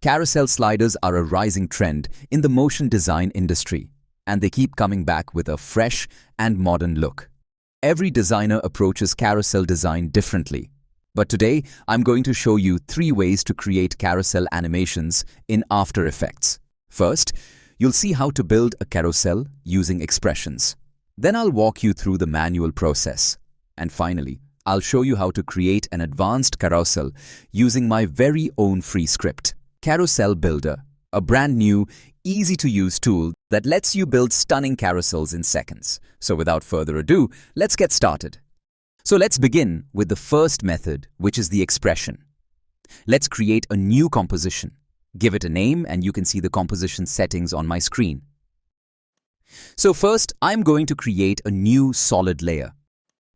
Carousel sliders are a rising trend in the motion design industry, and they keep coming back with a fresh and modern look. Every designer approaches carousel design differently, but today I'm going to show you 3 ways to create carousel animations in After Effects. First, you'll see how to build a carousel using expressions. Then I'll walk you through the manual process. And finally, I'll show you how to create an advanced carousel using my very own free script, Carousel Builder, a brand new, easy-to-use tool that lets you build stunning carousels in seconds. So without further ado, let's get started. So let's begin with the first method, which is the expression. Let's create a new composition. Give it a name and you can see the composition settings on my screen. So first, I'm going to create a new solid layer.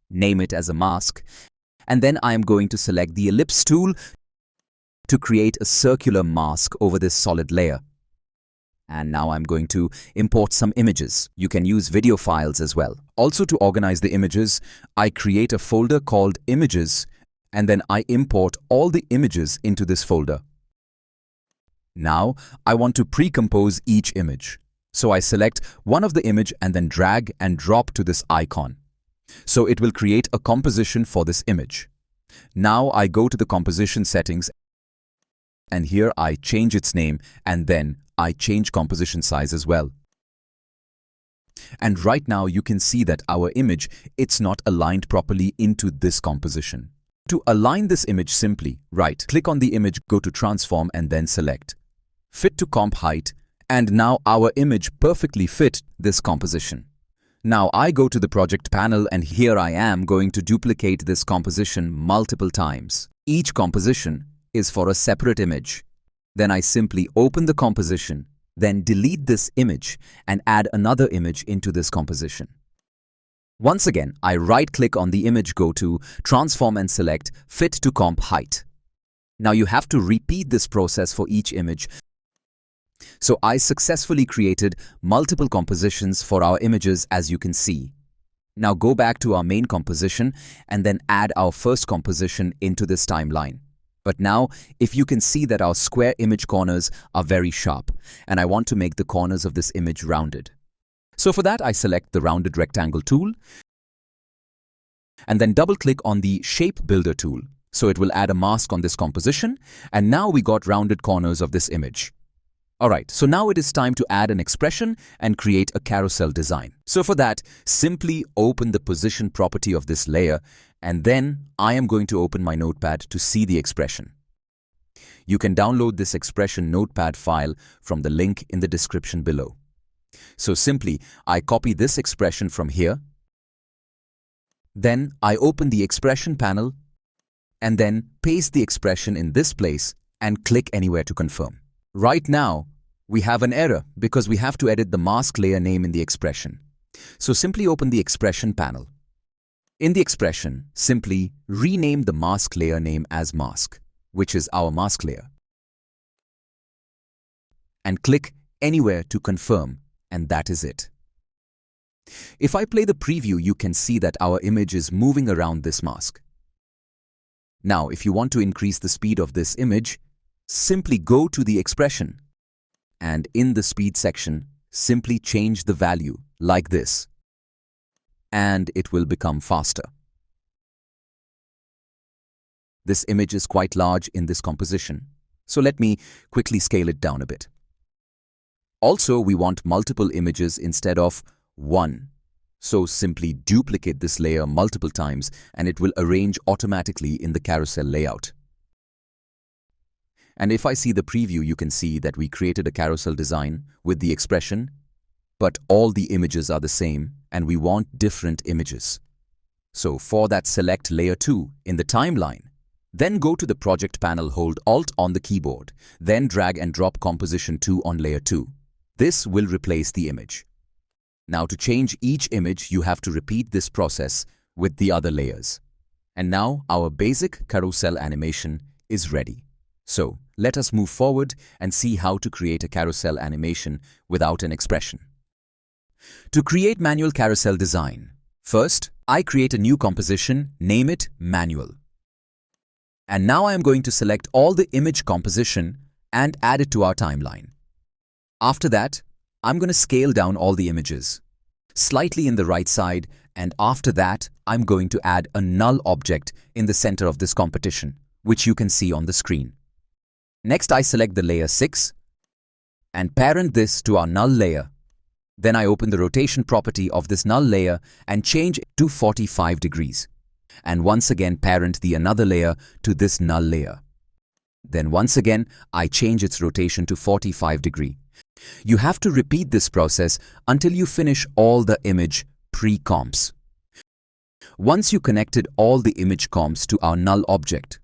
Name it as a mask, and then I am going to select the ellipse tool to create a circular mask over this solid layer. And now I'm going to import some images. You can use video files as well. Also, to organize the images, I create a folder called Images, and then I import all the images into this folder. Now, I want to pre-compose each image. So I select one of the image and then drag and drop to this icon. So it will create a composition for this image. Now I go to the composition settings, and here I change its name, and then I change composition size as well. And right now you can see that our image, it's not aligned properly into this composition. To align this image, simply right-click on the image, go to Transform and then select Fit to Comp Height, and now our image perfectly fit this composition. Now I go to the project panel, and here I am going to duplicate this composition multiple times. Each composition is for a separate image. Then I simply open the composition, then delete this image and add another image into this composition. Once again, I right-click on the image, go to Transform and select Fit to Comp Height. Now you have to repeat this process for each image. So I successfully created multiple compositions for our images, as you can see. Now go back to our main composition and then add our first composition into this timeline. But now, if you can see that our square image corners are very sharp, and I want to make the corners of this image rounded. So for that, I select the Rounded Rectangle tool, and then double-click on the Shape Builder tool. So it will add a mask on this composition, and now we got rounded corners of this image. Alright, so now it is time to add an expression and create a carousel design. So for that, simply open the position property of this layer, and then I am going to open my notepad to see the expression. You can download this expression notepad file from the link in the description below. So simply, I copy this expression from here. Then I open the expression panel and then paste the expression in this place and click anywhere to confirm. Right now, we have an error because we have to edit the mask layer name in the expression. So simply open the expression panel. In the expression, simply rename the mask layer name as mask, which is our mask layer. And click anywhere to confirm, and that is it. If I play the preview, you can see that our image is moving around this mask. Now, if you want to increase the speed of this image, simply go to the expression, and in the speed section, simply change the value like this, and it will become faster. This image is quite large in this composition, so let me quickly scale it down a bit. Also, we want multiple images instead of one, so simply duplicate this layer multiple times and it will arrange automatically in the carousel layout. And if I see the preview, you can see that we created a carousel design with the expression, but all the images are the same and we want different images. So for that, select Layer 2 in the timeline. Then go to the project panel, hold Alt on the keyboard, then drag and drop Composition 2 on Layer 2. This will replace the image. Now to change each image, you have to repeat this process with the other layers. And now our basic carousel animation is ready. So let us move forward and see how to create a carousel animation without an expression. To create manual carousel design, first, I create a new composition, name it Manual. And now I am going to select all the image composition and add it to our timeline. After that, I'm going to scale down all the images, slightly in the right side, and after that, I'm going to add a null object in the center of this competition, which you can see on the screen. Next, I select the layer 6 and parent this to our null layer. Then I open the rotation property of this null layer and change it to 45 degrees. And once again parent the another layer to this null layer. Then once again, I change its rotation to 45 degrees. You have to repeat this process until you finish all the image pre-comps. Once you connected all the image comps to our null object,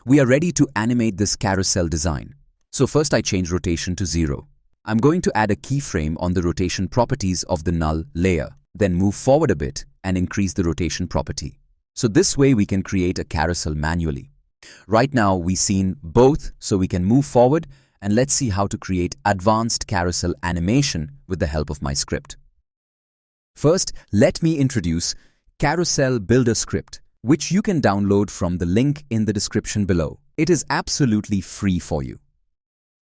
we are ready to animate this carousel design. So first I change rotation to 0. I'm going to add a keyframe on the rotation properties of the null layer, then move forward a bit and increase the rotation property. So this way we can create a carousel manually. Right now we've seen both, so we can move forward and let's see how to create advanced carousel animation with the help of my script. First, let me introduce Carousel Builder script, which you can download from the link in the description below. It is absolutely free for you.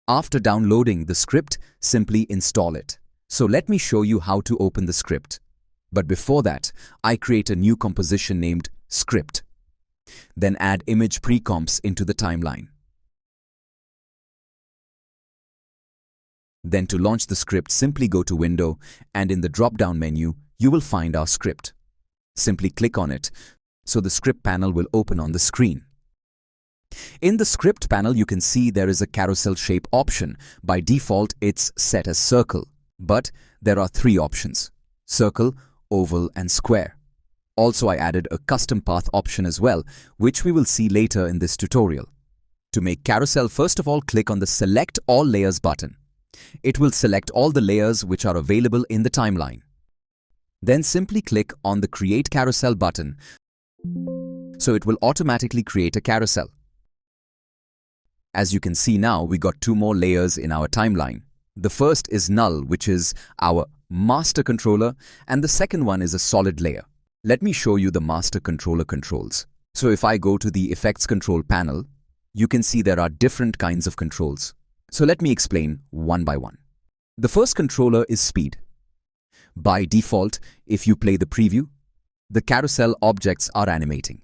After downloading the script, simply install it. So let me show you how to open the script. But before that, I create a new composition named script. Then add image pre-comps into the timeline. Then to launch the script, simply go to Window and in the drop-down menu, you will find our script. Simply click on it, so the script panel will open on the screen. In the script panel, you can see there is a carousel shape option. By default, it's set as circle, but there are 3 options: circle, oval and square. Also, I added a custom path option as well, which we will see later in this tutorial. To make carousel, first of all, click on the Select All Layers button. It will select all the layers which are available in the timeline. Then simply click on the Create Carousel button, so it will automatically create a carousel. As you can see now, we got 2 more layers in our timeline. The first is null, which is our master controller, and the second one is a solid layer. Let me show you the master controller controls. So if I go to the Effects Control panel, you can see there are different kinds of controls. So let me explain one by one. The first controller is speed. By default, if you play the preview, the carousel objects are animating.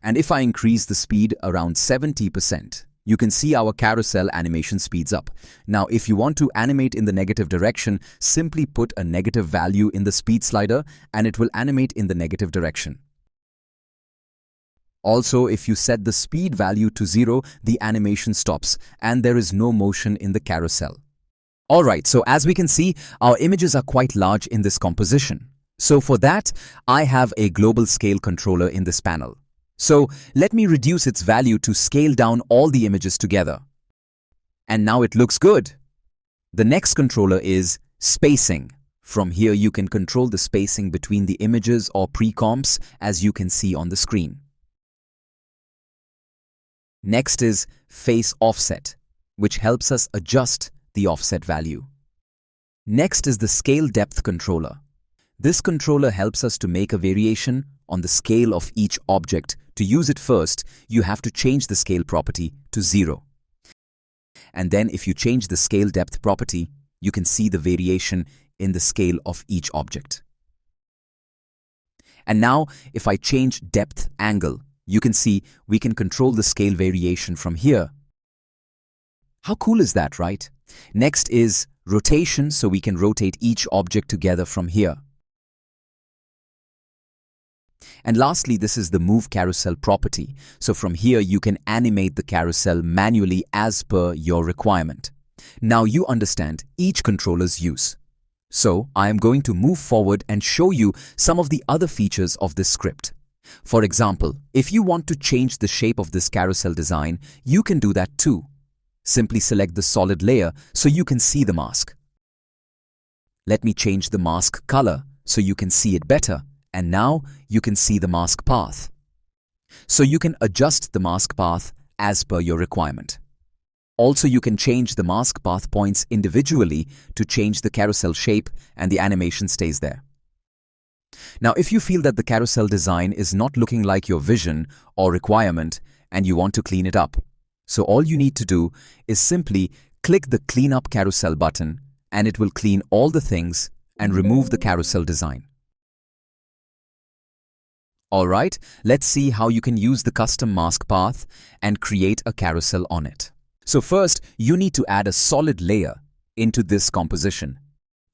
And if I increase the speed around 70%, you can see our carousel animation speeds up. Now, if you want to animate in the negative direction, simply put a negative value in the speed slider and it will animate in the negative direction. Also, if you set the speed value to 0, the animation stops and there is no motion in the carousel. Alright, so as we can see, our images are quite large in this composition. So for that, I have a global scale controller in this panel. So let me reduce its value to scale down all the images together. And now it looks good. The next controller is spacing. From here you can control the spacing between the images or pre-comps, as you can see on the screen. Next is face offset, which helps us adjust the offset value. Next is the scale depth controller. This controller helps us to make a variation on the scale of each object. To use it first, you have to change the scale property to 0. And then if you change the scale depth property, you can see the variation in the scale of each object. And now, if I change depth angle, you can see we can control the scale variation from here. How cool is that, right? Next is rotation, so we can rotate each object together from here. And lastly, this is the Move Carousel property. So from here, you can animate the carousel manually as per your requirement. Now you understand each controller's use. So I am going to move forward and show you some of the other features of this script. For example, if you want to change the shape of this carousel design, you can do that too. Simply select the solid layer so you can see the mask. Let me change the mask color so you can see it better. And now you can see the mask path. So you can adjust the mask path as per your requirement. Also, you can change the mask path points individually to change the carousel shape and the animation stays there. Now, if you feel that the carousel design is not looking like your vision or requirement and you want to clean it up, So all you need to do is simply click the Clean Up Carousel button and it will clean all the things and remove the carousel design. Alright, let's see how you can use the custom mask path and create a carousel on it. So first, you need to add a solid layer into this composition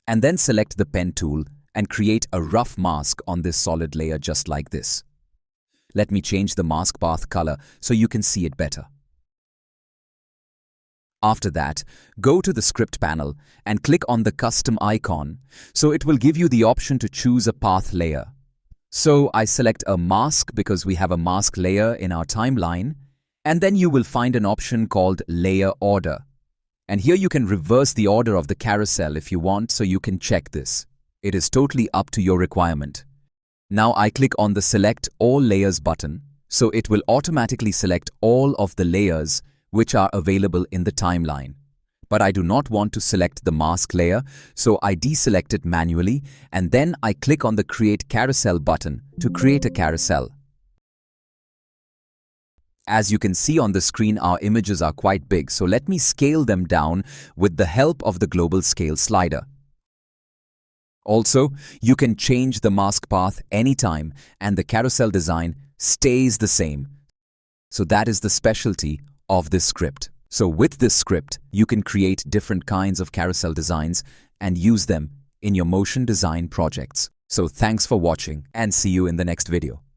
and then select the pen tool and create a rough mask on this solid layer just like this. Let me change the mask path color so you can see it better. After that, go to the script panel and click on the custom icon so it will give you the option to choose a path layer. So I select a mask because we have a mask layer in our timeline, and then you will find an option called Layer Order. And here you can reverse the order of the carousel if you want, so you can check this. It is totally up to your requirement. Now I click on the Select All Layers button, so it will automatically select all of the layers which are available in the timeline. But I do not want to select the mask layer, so I deselect it manually and then I click on the Create Carousel button to create a carousel. As you can see on the screen, our images are quite big, so let me scale them down with the help of the global scale slider. Also, you can change the mask path anytime and the carousel design stays the same. So that is the specialty of this script. So with this script, you can create different kinds of carousel designs and use them in your motion design projects. So thanks for watching and see you in the next video.